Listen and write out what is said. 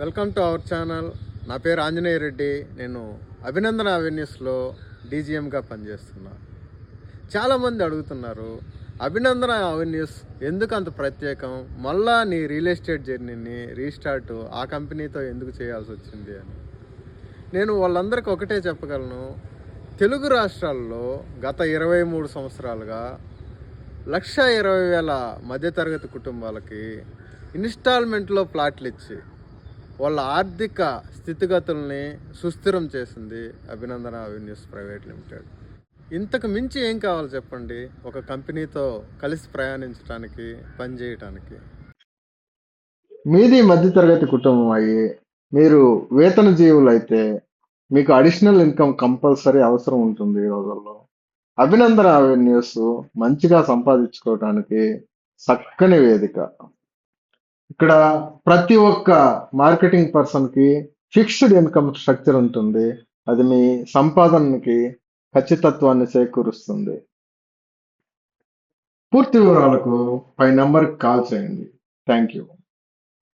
Welcome to our channel. నా పేరు ఆంజనేయ రెడ్డి. నేను అభినందన అవెన్యూస్లో డీజీఎంగా పనిచేస్తున్నా. చాలామంది అడుగుతున్నారు, అభినందన అవెన్యూస్ ఎందుకు అంత ప్రత్యేకం, మళ్ళా నీ రియల్ ఎస్టేట్ జర్నీని రీస్టార్ట్ ఆ కంపెనీతో ఎందుకు చేయాల్సి వచ్చింది అని. నేను వాళ్ళందరికీ ఒకటే చెప్పగలను, తెలుగు రాష్ట్రాల్లో గత 23 సంవత్సరాలుగా 1,20,000 మధ్యతరగతి కుటుంబాలకి ఇన్స్టాల్మెంట్లో ప్లాట్లు ఇచ్చి వాళ్ళ ఆర్థిక స్థితిగతుల్ని సుస్థిరం చేసింది అభినందన అవెన్యూస్ ప్రైవేట్ లిమిటెడ్. ఇంతకు మించి ఏం కావాలి చెప్పండి ఒక కంపెనీతో కలిసి ప్రయాణించడానికి, పనిచేయటానికి. మీది మధ్యతరగతి కుటుంబం అయ్యి మీరు వేతన జీవులు అయితే మీకు అడిషనల్ ఇన్కమ్ కంపల్సరీ అవసరం ఉంటుంది ఈ రోజుల్లో. అభినందన అవెన్యూస్ మంచిగా సంపాదించుకోవడానికి చక్కని వేదిక. ఇక్కడ ప్రతి ఒక్క మార్కెటింగ్ పర్సన్ కి ఫిక్స్డ్ ఇన్కమ్ స్ట్రక్చర్ ఉంటుంది. అది మీ సంపాదనకి ఖచ్చితత్వాన్ని చేకూరుస్తుంది. పూర్తి వివరాలకు పై నంబర్కి కాల్ చేయండి. Thank you.